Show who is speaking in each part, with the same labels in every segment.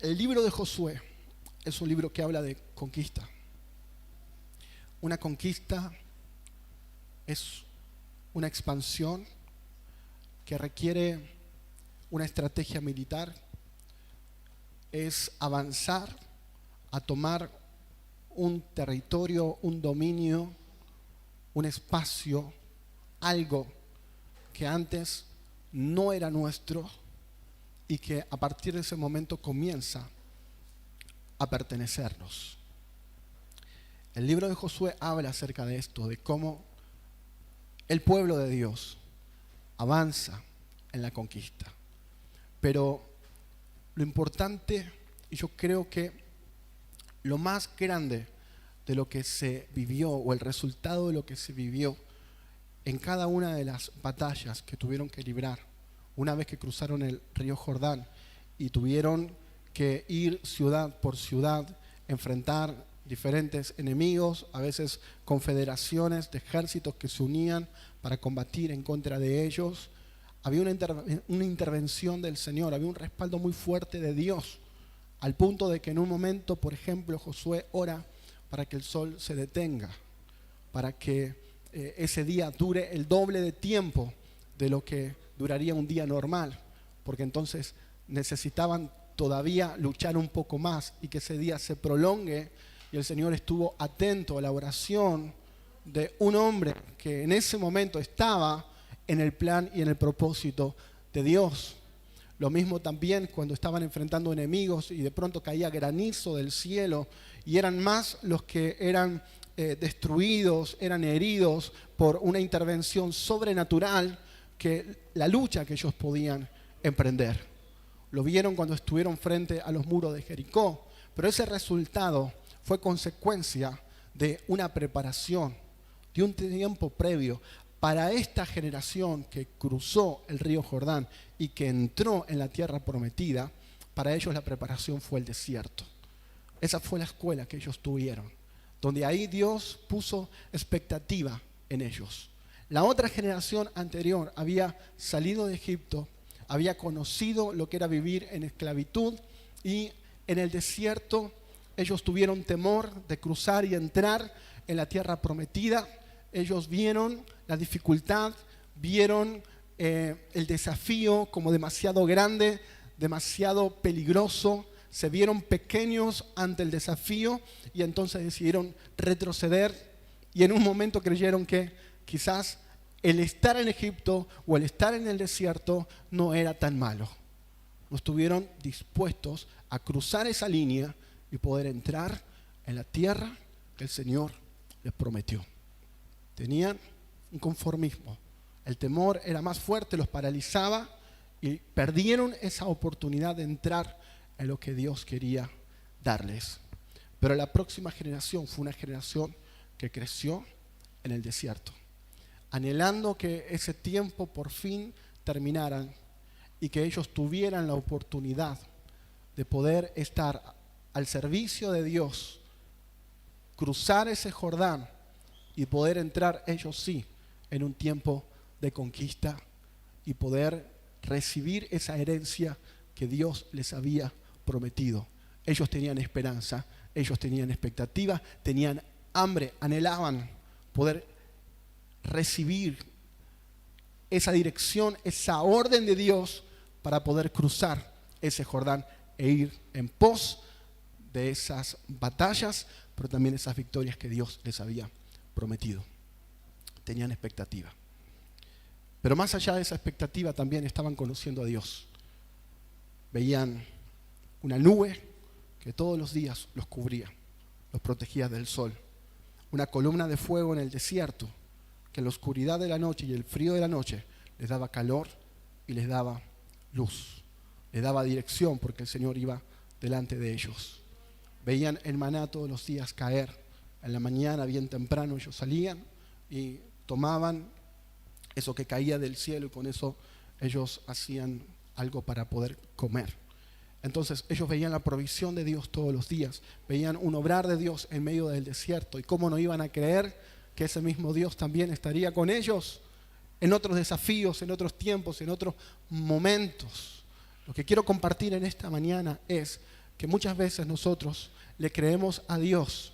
Speaker 1: El libro de Josué es un libro que habla de conquista. Una conquista es una expansión que requiere una estrategia militar, es avanzar a tomar un territorio, un dominio, un espacio, algo que antes no era nuestro y que a partir de ese momento comienza a pertenecernos. El libro de Josué habla acerca de esto, de cómo el pueblo de Dios avanza en la conquista. Pero lo importante, y yo creo que lo más grande de lo que se vivió, o el resultado de lo que se vivió en cada una de las batallas que tuvieron que librar, una vez que cruzaron el río Jordán y tuvieron que ir ciudad por ciudad, enfrentar diferentes enemigos, a veces confederaciones de ejércitos que se unían para combatir en contra de ellos. Había una intervención del Señor, había un respaldo muy fuerte de Dios, al punto de que en un momento, por ejemplo, Josué ora para que el sol se detenga, para que ese día dure el doble de tiempo de lo que duraría un día normal, porque entonces necesitaban todavía luchar un poco más y que ese día se prolongue. Y el Señor estuvo atento a la oración de un hombre que en ese momento estaba en el plan y en el propósito de Dios. Lo mismo también cuando estaban enfrentando enemigos y de pronto caía granizo del cielo y eran más los que eran destruidos, eran heridos por una intervención sobrenatural que la lucha que ellos podían emprender. Lo vieron cuando estuvieron frente a los muros de Jericó, pero ese resultado fue consecuencia de una preparación, de un tiempo previo. Para esta generación que cruzó el río Jordán y que entró en la tierra prometida, para ellos la preparación fue el desierto. Esa fue la escuela que ellos tuvieron, donde ahí Dios puso expectativa en ellos. La otra generación anterior había salido de Egipto, había conocido lo que era vivir en esclavitud y en el desierto ellos tuvieron temor de cruzar y entrar en la tierra prometida. Ellos vieron la dificultad, vieron el desafío como demasiado grande, demasiado peligroso, se vieron pequeños ante el desafío y entonces decidieron retroceder y en un momento creyeron que quizás el estar en Egipto o el estar en el desierto no era tan malo. No estuvieron dispuestos a cruzar esa línea y poder entrar en la tierra que el Señor les prometió. Tenían un conformismo. El temor era más fuerte, los paralizaba y perdieron esa oportunidad de entrar en lo que Dios quería darles. Pero la próxima generación fue una generación que creció en el desierto, anhelando que ese tiempo por fin terminara y que ellos tuvieran la oportunidad de poder estar al servicio de Dios, cruzar ese Jordán y poder entrar ellos sí en un tiempo de conquista y poder recibir esa herencia que Dios les había prometido. Ellos tenían esperanza, ellos tenían expectativa, tenían hambre, anhelaban poder recibir esa dirección, esa orden de Dios para poder cruzar ese Jordán e ir en pos de esas batallas, pero también esas victorias que Dios les había prometido. Tenían expectativa. Pero más allá de esa expectativa también estaban conociendo a Dios. Veían una nube que todos los días los cubría, los protegía del sol. Una columna de fuego en el desierto que en la oscuridad de la noche y el frío de la noche les daba calor y les daba luz. Les daba dirección porque el Señor iba delante de ellos. Veían el maná todos los días caer. En la mañana, bien temprano, ellos salían y tomaban eso que caía del cielo y con eso ellos hacían algo para poder comer. Entonces ellos veían la provisión de Dios todos los días, veían un obrar de Dios en medio del desierto. ¿Y cómo no iban a creer que ese mismo Dios también estaría con ellos en otros desafíos, en otros tiempos, en otros momentos? Lo que quiero compartir en esta mañana es que muchas veces nosotros le creemos a Dios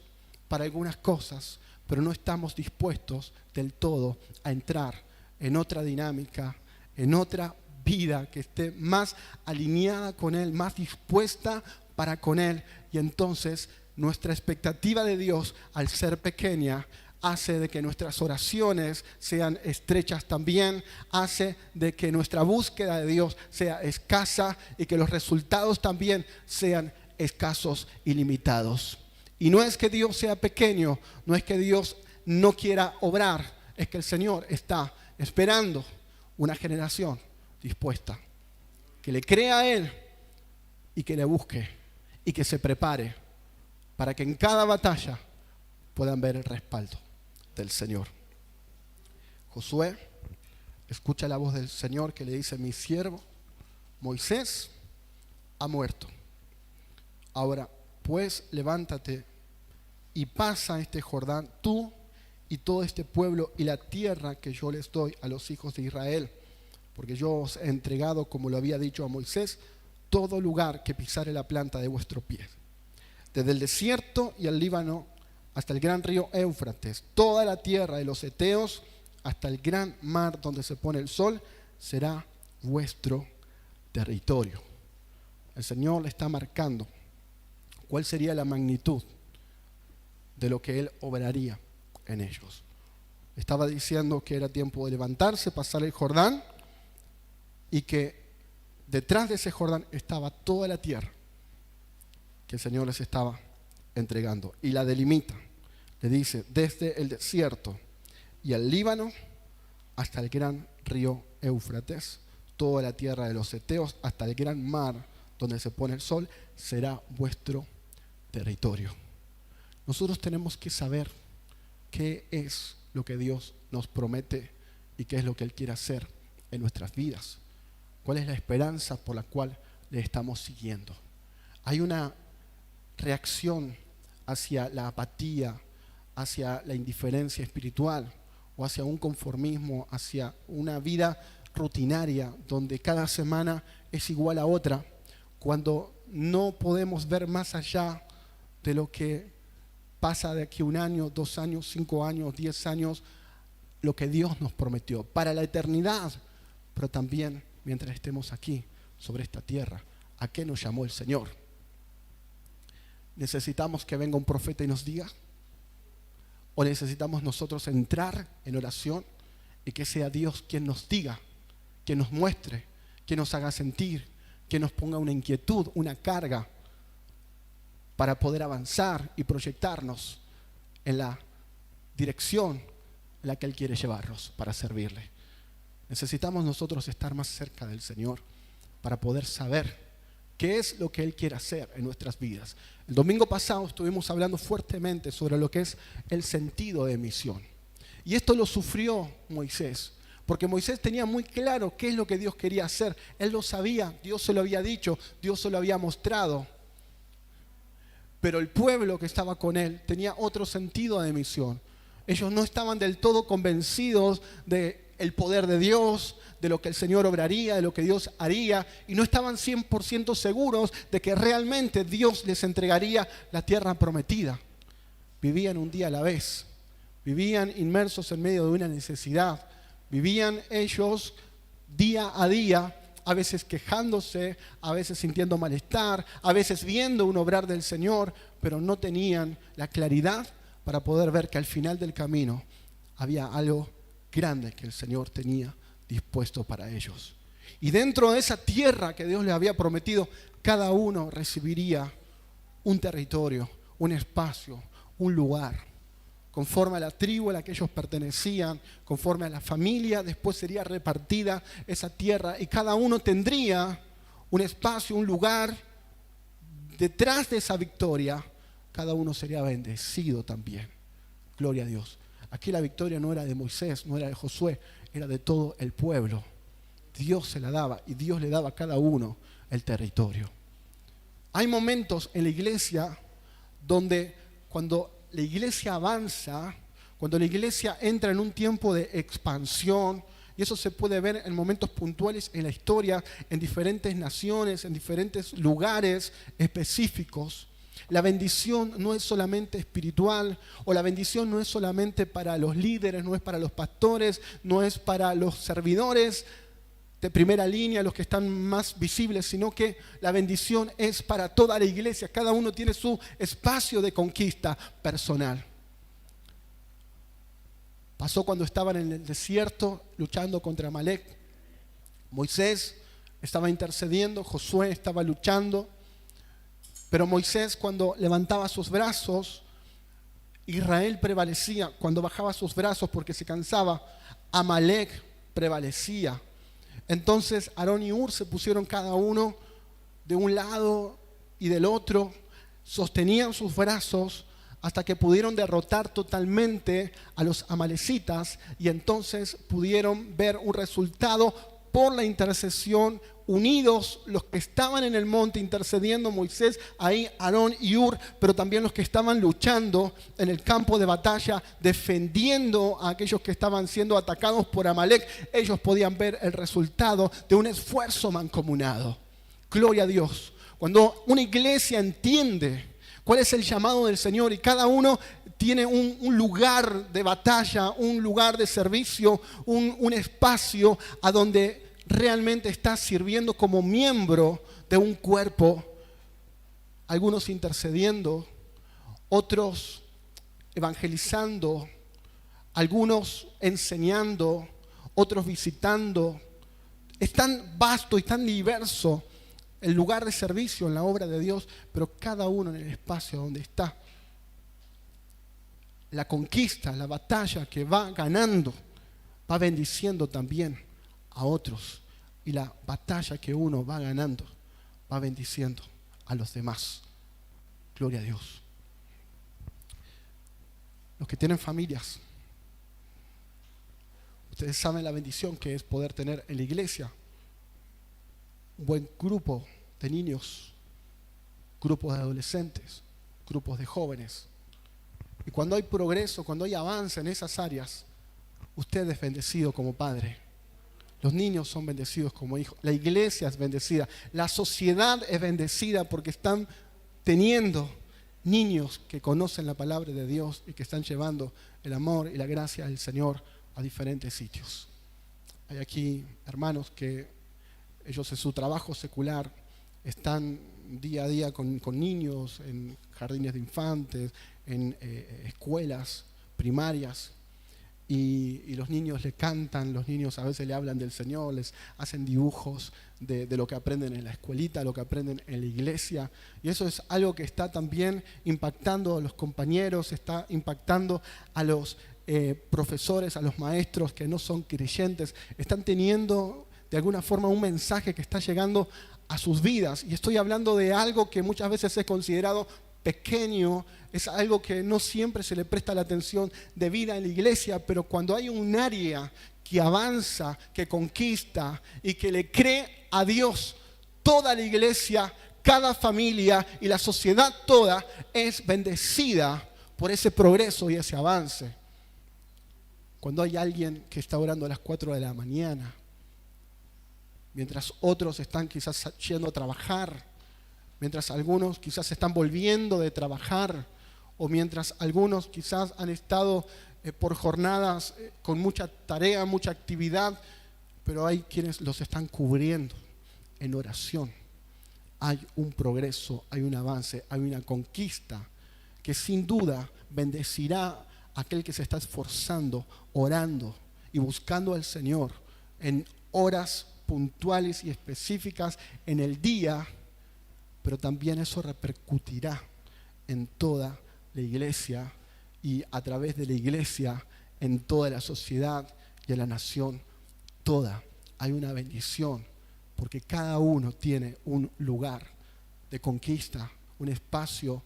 Speaker 1: para algunas cosas, pero no estamos dispuestos del todo a entrar en otra dinámica, en otra vida que esté más alineada con Él, más dispuesta para con Él. Y entonces nuestra expectativa de Dios, al ser pequeña, hace de que nuestras oraciones sean estrechas también, hace de que nuestra búsqueda de Dios sea escasa y que los resultados también sean escasos y limitados. Y no es que Dios sea pequeño, no es que Dios no quiera obrar, es que el Señor está esperando una generación dispuesta, que le crea a Él y que le busque y que se prepare para que en cada batalla puedan ver el respaldo del Señor. Josué escucha la voz del Señor que le dice: mi siervo Moisés ha muerto. Ahora pues levántate y pasa este Jordán, tú y todo este pueblo y la tierra que yo les doy a los hijos de Israel, porque yo os he entregado, como lo había dicho a Moisés, todo lugar que pisare la planta de vuestro pie, desde el desierto y el Líbano hasta el gran río Éufrates, toda la tierra de los heteos hasta el gran mar donde se pone el sol, será vuestro territorio. El Señor le está marcando cuál sería la magnitud de lo que Él obraría en ellos. Estaba diciendo que era tiempo de levantarse, pasar el Jordán, y que detrás de ese Jordán estaba toda la tierra que el Señor les estaba entregando. Y la delimita, le dice: desde el desierto y el Líbano hasta el gran río Éufrates, toda la tierra de los heteos hasta el gran mar donde se pone el sol, será vuestro territorio. Nosotros tenemos que saber qué es lo que Dios nos promete y qué es lo que Él quiere hacer en nuestras vidas. ¿Cuál es la esperanza por la cual le estamos siguiendo? Hay una reacción hacia la apatía, hacia la indiferencia espiritual o hacia un conformismo, hacia una vida rutinaria donde cada semana es igual a otra, cuando no podemos ver más allá de lo que pasa de aquí 1 año, 2 años, 5 años, 10 años, lo que Dios nos prometió para la eternidad, pero también mientras estemos aquí sobre esta tierra. ¿A qué nos llamó el Señor? ¿Necesitamos que venga un profeta y nos diga? ¿O necesitamos nosotros entrar en oración y que sea Dios quien nos diga, quien nos muestre, quien nos haga sentir, quien nos ponga una inquietud, una carga para poder avanzar y proyectarnos en la dirección en la que Él quiere llevarnos para servirle? Necesitamos nosotros estar más cerca del Señor para poder saber qué es lo que Él quiere hacer en nuestras vidas. El domingo pasado estuvimos hablando fuertemente sobre lo que es el sentido de misión. Y esto lo sufrió Moisés, porque Moisés tenía muy claro qué es lo que Dios quería hacer. Él lo sabía, Dios se lo había dicho, Dios se lo había mostrado. Pero el pueblo que estaba con él tenía otro sentido de misión. Ellos no estaban del todo convencidos del poder de Dios, de lo que el Señor obraría, de lo que Dios haría, y no estaban 100% seguros de que realmente Dios les entregaría la tierra prometida. Vivían un día a la vez, vivían inmersos en medio de una necesidad, vivían ellos día a día, a veces quejándose, a veces sintiendo malestar, a veces viendo un obrar del Señor, pero no tenían la claridad para poder ver que al final del camino había algo grande que el Señor tenía dispuesto para ellos. Y dentro de esa tierra que Dios les había prometido, cada uno recibiría un territorio, un espacio, un lugar, conforme a la tribu a la que ellos pertenecían, conforme a la familia. Después sería repartida esa tierra y cada uno tendría un espacio, un lugar. Detrás de esa victoria, cada uno sería bendecido también. Gloria a Dios. Aquí la victoria no era de Moisés, no era de Josué, era de todo el pueblo. Dios se la daba y Dios le daba a cada uno el territorio. Hay momentos en la iglesia donde cuando la iglesia avanza, cuando la iglesia entra en un tiempo de expansión, y eso se puede ver en momentos puntuales en la historia, en diferentes naciones, en diferentes lugares específicos. La bendición no es solamente espiritual, o la bendición no es solamente para los líderes, no es para los pastores, no es para los servidores de primera línea, los que están más visibles, sino que la bendición es para toda la iglesia. Cada uno tiene su espacio de conquista personal. Pasó cuando estaban en el desierto luchando contra Amalek. Moisés estaba intercediendo, Josué estaba luchando, pero Moisés, cuando levantaba sus brazos, Israel prevalecía. Cuando bajaba sus brazos porque se cansaba, Amalek prevalecía. Entonces Aarón y Hur se pusieron cada uno de un lado y del otro, sostenían sus brazos hasta que pudieron derrotar totalmente a los amalecitas, y entonces pudieron ver un resultado por la intercesión. Unidos los que estaban en el monte intercediendo, Moisés, ahí Aarón y Hur, pero también los que estaban luchando en el campo de batalla, defendiendo a aquellos que estaban siendo atacados por Amalek. Ellos podían ver el resultado de un esfuerzo mancomunado. Gloria a Dios. Cuando una iglesia entiende cuál es el llamado del Señor y cada uno tiene un lugar de batalla, un lugar de servicio, un espacio a donde realmente está sirviendo como miembro de un cuerpo, algunos intercediendo, otros evangelizando, algunos enseñando, otros visitando. Es tan vasto y tan diverso el lugar de servicio en la obra de Dios, pero cada uno en el espacio donde está. La conquista, la batalla que va ganando, va bendiciendo también a otros, y la batalla que uno va ganando va bendiciendo a los demás. Gloria a Dios. Los que tienen familias, ustedes saben la bendición que es poder tener en la iglesia un buen grupo de niños, grupos de adolescentes, grupos de jóvenes. Y cuando hay progreso, cuando hay avance en esas áreas, usted es bendecido como padre. Los niños son bendecidos como hijos. La iglesia es bendecida. La sociedad es bendecida porque están teniendo niños que conocen la palabra de Dios y que están llevando el amor y la gracia del Señor a diferentes sitios. Hay aquí hermanos que ellos en su trabajo secular están día a día con niños en jardines de infantes, en escuelas primarias. Y los niños le cantan, los niños a veces le hablan del Señor, les hacen dibujos de lo que aprenden en la escuelita, lo que aprenden en la iglesia. Y eso es algo que está también impactando a los compañeros, está impactando a los profesores, a los maestros que no son creyentes. Están teniendo de alguna forma un mensaje que está llegando a sus vidas. Y estoy hablando de algo que muchas veces es considerado pequeño, es algo que no siempre se le presta la atención debida en la iglesia, pero cuando hay un área que avanza, que conquista y que le cree a Dios, toda la iglesia, cada familia y la sociedad toda es bendecida por ese progreso y ese avance. Cuando hay alguien que está orando a las 4 de la mañana, mientras otros están quizás yendo a trabajar, mientras algunos quizás están volviendo de trabajar, o mientras algunos quizás han estado por jornadas con mucha tarea, mucha actividad, pero hay quienes los están cubriendo en oración. Hay un progreso, hay un avance, hay una conquista que sin duda bendecirá a aquel que se está esforzando, orando y buscando al Señor en horas puntuales y específicas en el día, pero también eso repercutirá en toda la iglesia y a través de la iglesia en toda la sociedad y en la nación toda. Hay una bendición porque cada uno tiene un lugar de conquista, un espacio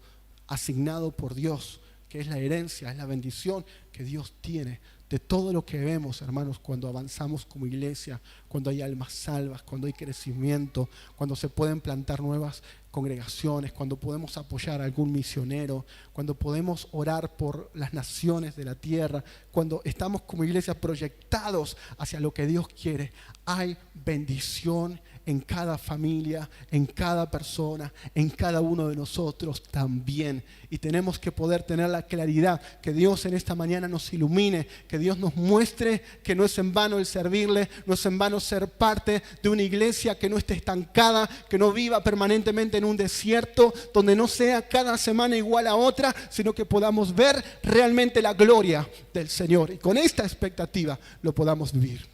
Speaker 1: asignado por Dios, que es la herencia, es la bendición que Dios tiene de todo lo que vemos, hermanos, cuando avanzamos como iglesia, cuando hay almas salvas, cuando hay crecimiento, cuando se pueden plantar nuevas congregaciones, cuando podemos apoyar a algún misionero, cuando podemos orar por las naciones de la tierra, cuando estamos como iglesia proyectados hacia lo que Dios quiere, hay bendición en cada familia, en cada persona, en cada uno de nosotros también. Y tenemos que poder tener la claridad, que Dios en esta mañana nos ilumine, que Dios nos muestre que no es en vano el servirle, no es en vano ser parte de una iglesia que no esté estancada, que no viva permanentemente en un desierto, donde no sea cada semana igual a otra, sino que podamos ver realmente la gloria del Señor. Y con esta expectativa lo podamos vivir.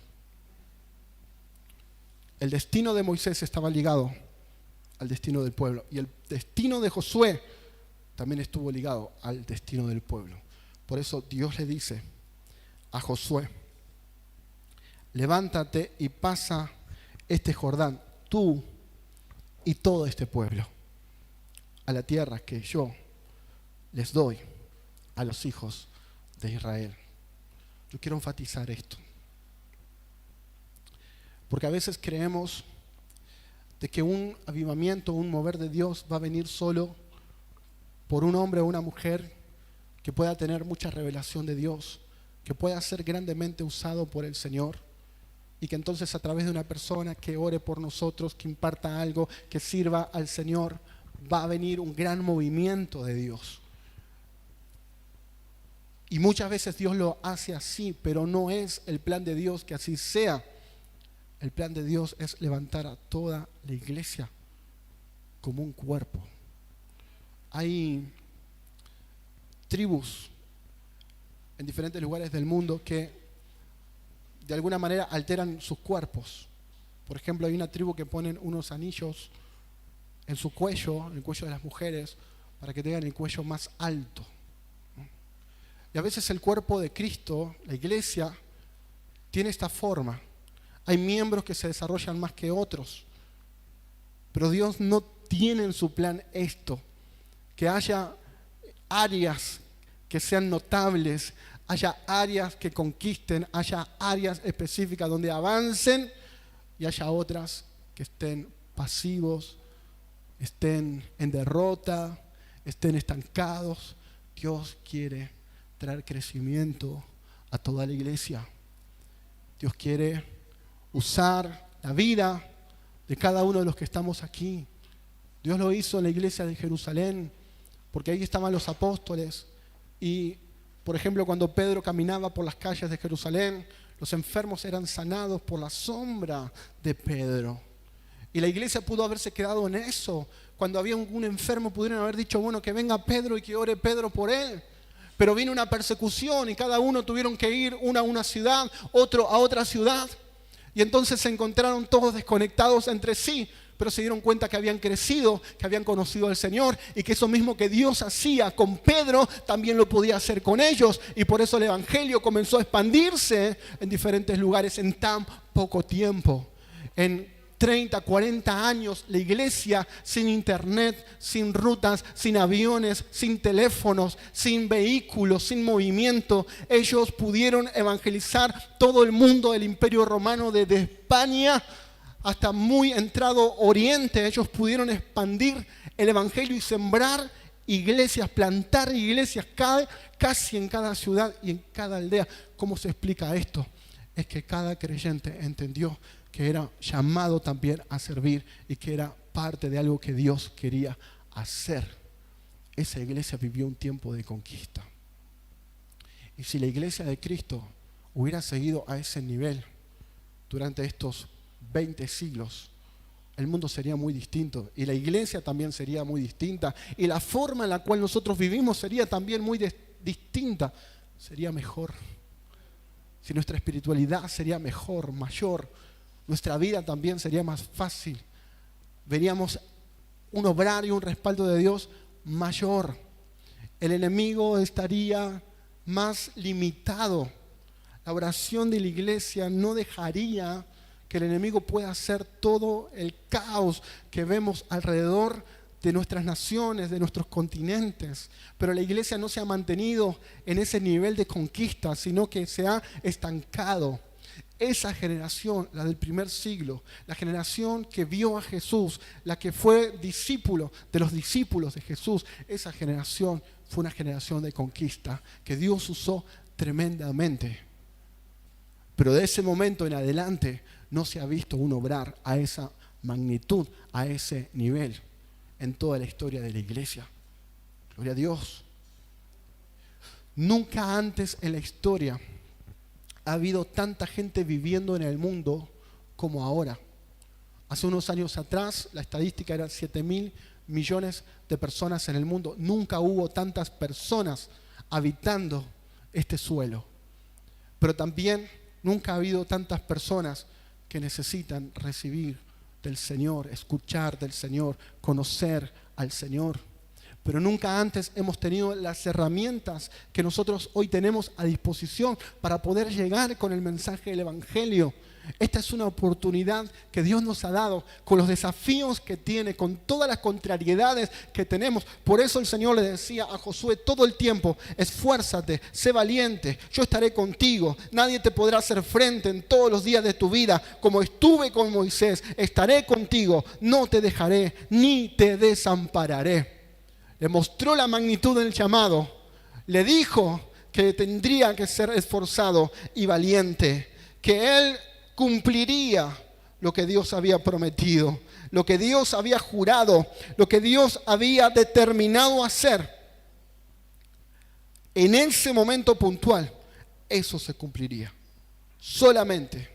Speaker 1: El destino de Moisés estaba ligado al destino del pueblo. Y el destino de Josué también estuvo ligado al destino del pueblo. Por eso Dios le dice a Josué: levántate y pasa este Jordán, tú y todo este pueblo, a la tierra que yo les doy a los hijos de Israel. Yo quiero enfatizar esto, porque a veces creemos de que un avivamiento, un mover de Dios va a venir solo por un hombre o una mujer que pueda tener mucha revelación de Dios, que pueda ser grandemente usado por el Señor, y que entonces a través de una persona que ore por nosotros, que imparta algo, que sirva al Señor, va a venir un gran movimiento de Dios. Y muchas veces Dios lo hace así, pero no es el plan de Dios que así sea. El plan de Dios es levantar a toda la iglesia como un cuerpo. Hay tribus en diferentes lugares del mundo que de alguna manera alteran sus cuerpos. Por ejemplo, hay una tribu que ponen unos anillos en su cuello, en el cuello de las mujeres, para que tengan el cuello más alto. Y a veces el cuerpo de Cristo, la iglesia, tiene esta forma. Hay miembros que se desarrollan más que otros, pero Dios no tiene en su plan esto, que haya áreas que sean notables, haya áreas que conquisten, haya áreas específicas donde avancen y haya otras que estén pasivos, estén en derrota, estén estancados. Dios quiere traer crecimiento a toda la iglesia. Dios quiere usar la vida de cada uno de los que estamos aquí. Dios lo hizo en la iglesia de Jerusalén, porque ahí estaban los apóstoles. Y, por ejemplo, cuando Pedro caminaba por las calles de Jerusalén, los enfermos eran sanados por la sombra de Pedro. Y la iglesia pudo haberse quedado en eso. Cuando había un enfermo, pudieron haber dicho, bueno, que venga Pedro y que ore Pedro por él. Pero vino una persecución y cada uno tuvieron que ir, uno a una ciudad, otro a otra ciudad. Y entonces se encontraron todos desconectados entre sí, pero se dieron cuenta que habían crecido, que habían conocido al Señor, y que eso mismo que Dios hacía con Pedro, también lo podía hacer con ellos. Y por eso el Evangelio comenzó a expandirse en diferentes lugares en tan poco tiempo. En 30, 40 años, la iglesia sin internet, sin rutas, sin aviones, sin teléfonos, sin vehículos, sin movimiento, ellos pudieron evangelizar todo el mundo del Imperio Romano, desde España hasta muy entrado Oriente. Ellos pudieron expandir el Evangelio y sembrar iglesias, plantar iglesias casi en cada ciudad y en cada aldea. ¿Cómo se explica esto? Es que cada creyente entendió que era llamado también a servir y que era parte de algo que Dios quería hacer. Esa iglesia vivió un tiempo de conquista. Y si la iglesia de Cristo hubiera seguido a ese nivel durante estos 20 siglos, el mundo sería muy distinto y la iglesia también sería muy distinta y la forma en la cual nosotros vivimos sería también muy distinta. Sería mejor. Si nuestra espiritualidad sería mejor, mayor, nuestra vida también sería más fácil. Veríamos un obrar y un respaldo de Dios mayor. El enemigo estaría más limitado. La oración de la iglesia no dejaría que el enemigo pueda hacer todo el caos que vemos alrededor de nuestras naciones, de nuestros continentes. Pero la iglesia no se ha mantenido en ese nivel de conquista, sino que se ha estancado. esa generación, la del primer siglo, la generación que vio a Jesús, la que fue discípulo de los discípulos de Jesús, esa generación fue una generación de conquista que Dios usó tremendamente. Pero de ese momento en adelante no se ha visto un obrar a esa magnitud, a ese nivel en toda la historia de la iglesia. Gloria a Dios. Nunca antes en la historia ha habido tanta gente viviendo en el mundo como ahora. Hace unos años atrás la estadística era 7.000 millones de personas en el mundo. Nunca hubo tantas personas habitando este suelo. Pero también nunca ha habido tantas personas que necesitan recibir del Señor, escuchar del Señor, conocer al Señor. Pero nunca antes hemos tenido las herramientas que nosotros hoy tenemos a disposición para poder llegar con el mensaje del Evangelio. Esta es una oportunidad que Dios nos ha dado con los desafíos que tiene, con todas las contrariedades que tenemos. Por eso el Señor le decía a Josué todo el tiempo: esfuérzate, sé valiente, yo estaré contigo. Nadie te podrá hacer frente en todos los días de tu vida. Como estuve con Moisés, estaré contigo, no te dejaré ni te desampararé. Le mostró la magnitud del llamado. Le dijo que tendría que ser esforzado y valiente, que él cumpliría lo que Dios había prometido, lo que Dios había jurado, lo que Dios había determinado hacer. En ese momento puntual, eso se cumpliría. Solamente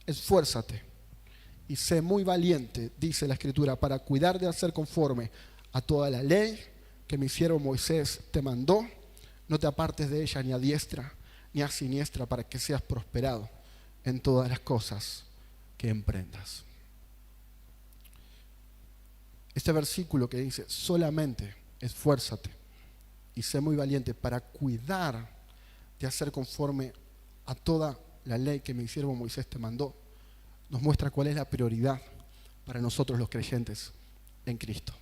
Speaker 1: esfuérzate y sé muy valiente, dice la Escritura, para cuidar de hacer conforme a toda la ley que mi siervo Moisés te mandó. No te apartes de ella ni a diestra ni a siniestra, para que seas prosperado en todas las cosas que emprendas. Este versículo que dice: solamente esfuérzate y sé muy valiente para cuidar de hacer conforme a toda la ley que mi siervo Moisés te mandó, nos muestra cuál es la prioridad para nosotros los creyentes en Cristo.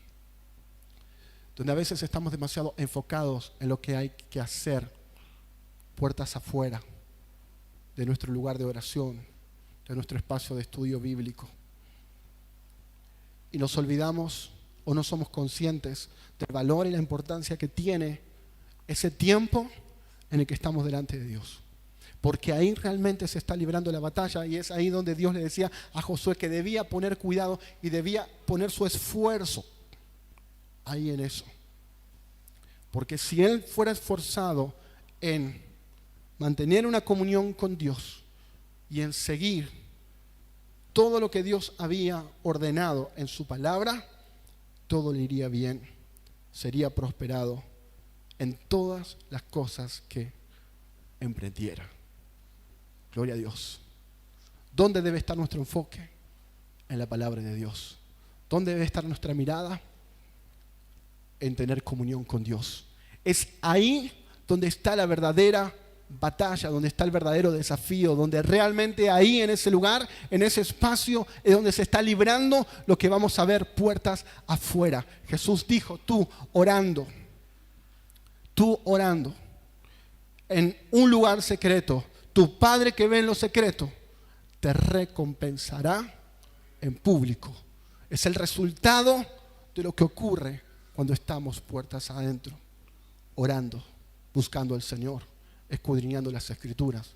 Speaker 1: Donde a veces estamos demasiado enfocados en lo que hay que hacer puertas afuera de nuestro lugar de oración, de nuestro espacio de estudio bíblico. Y nos olvidamos o no somos conscientes del valor y la importancia que tiene ese tiempo en el que estamos delante de Dios. Porque ahí realmente se está librando la batalla, y es ahí donde Dios le decía a Josué que debía poner cuidado y debía poner su esfuerzo ahí en eso. Porque si él fuera esforzado en mantener una comunión con Dios y en seguir todo lo que Dios había ordenado en su palabra, todo le iría bien, sería prosperado en todas las cosas que emprendiera. Gloria a Dios. ¿Dónde debe estar nuestro enfoque? En la palabra de Dios. ¿Dónde debe estar nuestra mirada? En tener comunión con Dios. Es ahí donde está la verdadera batalla, donde está el verdadero desafío, donde realmente ahí en ese lugar, en ese espacio, es donde se está librando lo que vamos a ver puertas afuera. Jesús dijo: tú orando en un lugar secreto, tu Padre que ve en lo secreto te recompensará en público. Es el resultado de lo que ocurre cuando estamos puertas adentro, orando, buscando al Señor, escudriñando las Escrituras,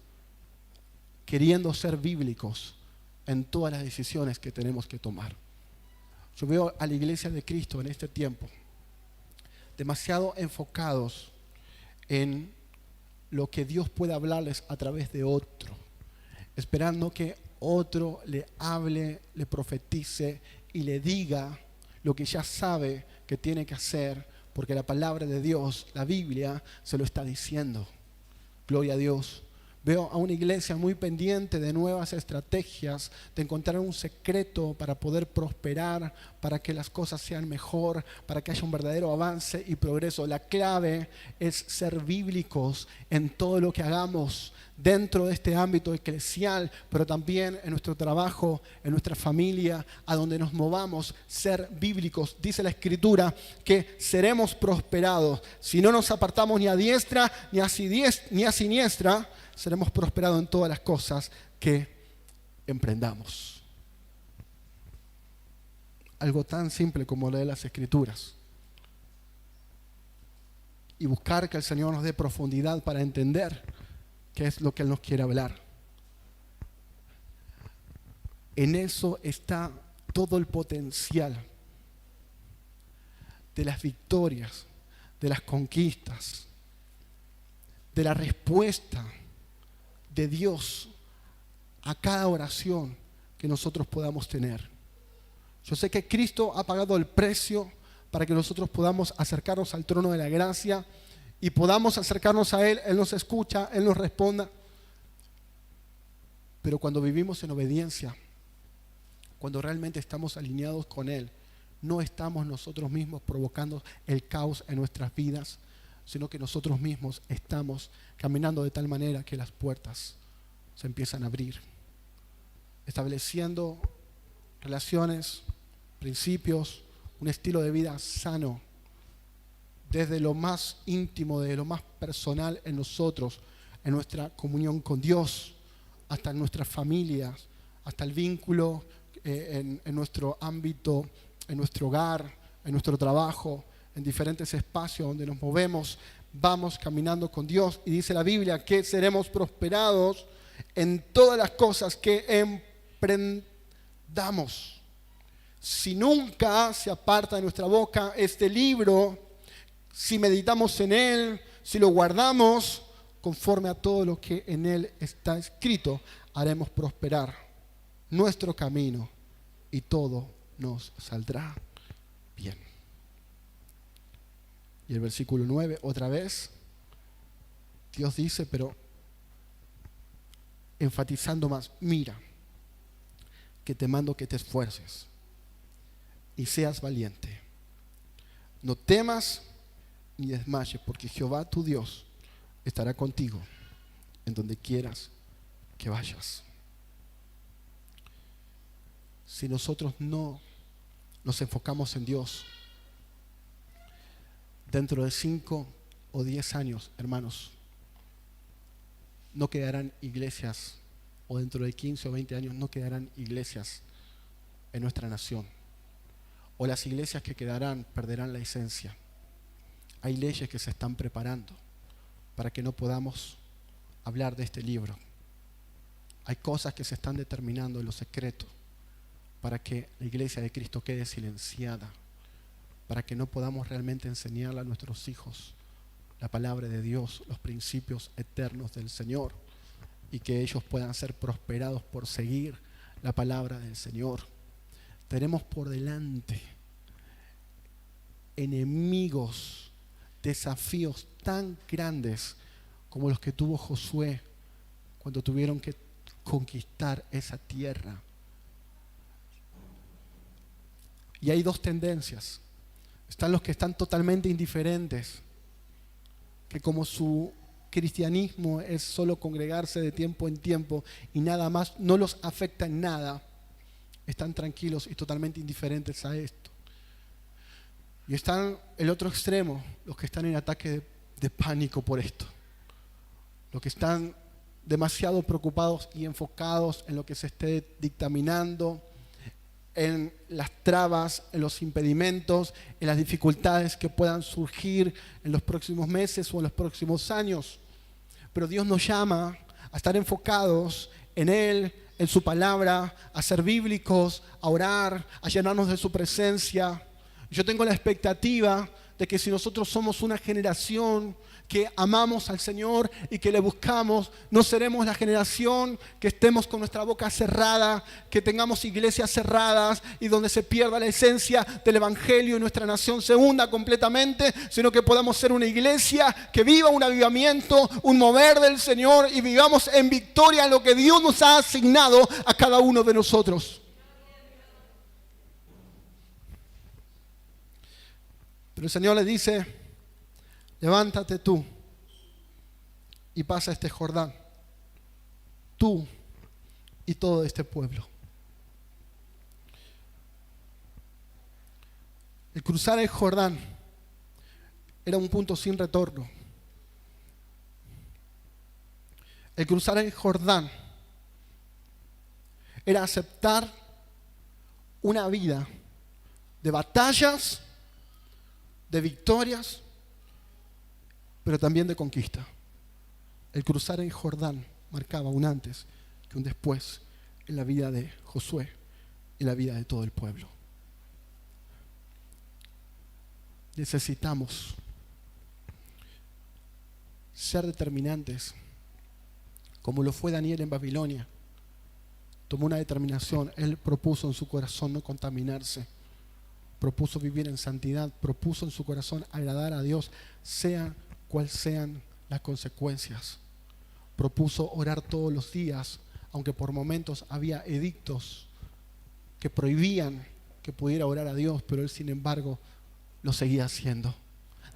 Speaker 1: queriendo ser bíblicos en todas las decisiones que tenemos que tomar. Yo veo a la iglesia de Cristo en este tiempo demasiado enfocados en lo que Dios puede hablarles a través de otro, esperando que otro le hable, le profetice y le diga lo que ya sabe que tiene que hacer, porque la palabra de Dios, la Biblia, se lo está diciendo. Gloria a Dios. Veo a una iglesia muy pendiente de nuevas estrategias, de encontrar un secreto para poder prosperar, para que las cosas sean mejor, para que haya un verdadero avance y progreso. La clave es ser bíblicos en todo lo que hagamos dentro de este ámbito eclesial, pero también en nuestro trabajo, en nuestra familia, a donde nos movamos, ser bíblicos. Dice la Escritura que seremos prosperados si no nos apartamos ni a diestra ni a siniestra, seremos prosperados en todas las cosas que emprendamos. Algo tan simple como leer las Escrituras y buscar que el Señor nos dé profundidad para entender qué es lo que Él nos quiere hablar. En eso está todo el potencial de las victorias, de las conquistas, de la respuesta de Dios a cada oración que nosotros podamos tener. Yo sé que Cristo ha pagado el precio para que nosotros podamos acercarnos al trono de la gracia y podamos acercarnos a Él. Él nos escucha, Él nos responda. Pero cuando vivimos en obediencia, cuando realmente estamos alineados con Él, no estamos nosotros mismos provocando el caos en nuestras vidas, sino que nosotros mismos estamos caminando de tal manera que las puertas se empiezan a abrir, estableciendo relaciones, principios, un estilo de vida sano, desde lo más íntimo, desde lo más personal en nosotros, en nuestra comunión con Dios, hasta en nuestras familias, hasta el vínculo en nuestro ámbito, en nuestro hogar, en nuestro trabajo, en diferentes espacios donde nos movemos. Vamos caminando con Dios y dice la Biblia que seremos prosperados en todas las cosas que emprendamos. Si nunca se aparta de nuestra boca este libro, si meditamos en él, si lo guardamos conforme a todo lo que en él está escrito, haremos prosperar nuestro camino y todo nos saldrá bien. Y el versículo 9, otra vez, Dios dice, pero enfatizando más, mira, que te mando que te esfuerces y seas valiente. No temas ni desmayes, porque Jehová tu Dios estará contigo en donde quieras que vayas. Si nosotros no nos enfocamos en Dios, dentro de 5 o 10 años, hermanos, no quedarán iglesias, o dentro de 15 o 20 años no quedarán iglesias en nuestra nación. O las iglesias que quedarán perderán la esencia. Hay leyes que se están preparando para que no podamos hablar de este libro. Hay cosas que se están determinando en lo secreto para que la iglesia de Cristo quede silenciada, para que no podamos realmente enseñarle a nuestros hijos la palabra de Dios, los principios eternos del Señor, y que ellos puedan ser prosperados por seguir la palabra del Señor. Tenemos por delante enemigos, desafíos tan grandes como los que tuvo Josué cuando tuvieron que conquistar esa tierra. Y hay dos tendencias. Están los que están totalmente indiferentes, que como su cristianismo es solo congregarse de tiempo en tiempo y nada más, no los afecta en nada, están tranquilos y totalmente indiferentes a esto. Y están el otro extremo, los que están en ataque de pánico por esto, los que están demasiado preocupados y enfocados en lo que se esté dictaminando, en las trabas, en los impedimentos, en las dificultades que puedan surgir en los próximos meses o en los próximos años. Pero Dios nos llama a estar enfocados en Él, en su palabra, a ser bíblicos, a orar, a llenarnos de su presencia. Yo tengo la expectativa de que si nosotros somos una generación que amamos al Señor y que le buscamos, no seremos la generación que estemos con nuestra boca cerrada, que tengamos iglesias cerradas y donde se pierda la esencia del Evangelio y nuestra nación se hunda completamente, sino que podamos ser una iglesia que viva un avivamiento, un mover del Señor y vivamos en victoria en lo que Dios nos ha asignado a cada uno de nosotros. Pero el Señor le dice: levántate tú y pasa este Jordán, tú y todo este pueblo. El cruzar el Jordán era un punto sin retorno. El cruzar el Jordán era aceptar una vida de batallas, de victorias, pero también de conquista. El cruzar el Jordán marcaba un antes y un después en la vida de Josué y en la vida de todo el pueblo. Necesitamos ser determinantes, como lo fue Daniel en Babilonia. Tomó una determinación, él propuso en su corazón no contaminarse, propuso vivir en santidad, propuso en su corazón agradar a Dios, sean cuales sean las consecuencias. Propuso orar todos los días, aunque por momentos había edictos que prohibían que pudiera orar a Dios, pero él sin embargo lo seguía haciendo.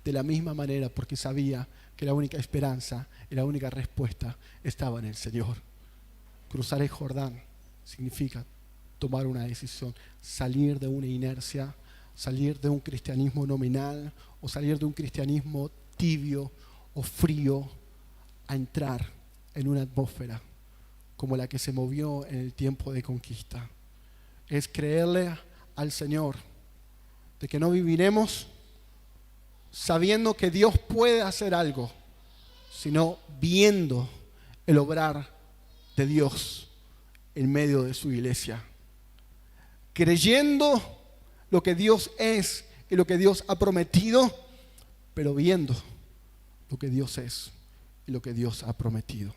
Speaker 1: De la misma manera, porque sabía que la única esperanza y la única respuesta estaba en el Señor. Cruzar el Jordán significa tomar una decisión, salir de una inercia, salir de un cristianismo nominal o salir de un cristianismo tibio o frío a entrar en una atmósfera como la que se movió en el tiempo de conquista. Es creerle al Señor de que no viviremos sabiendo que Dios puede hacer algo, sino viendo el obrar de Dios en medio de su iglesia, creyendo lo que Dios es y lo que Dios ha prometido, pero viendo lo que Dios es y lo que Dios ha prometido.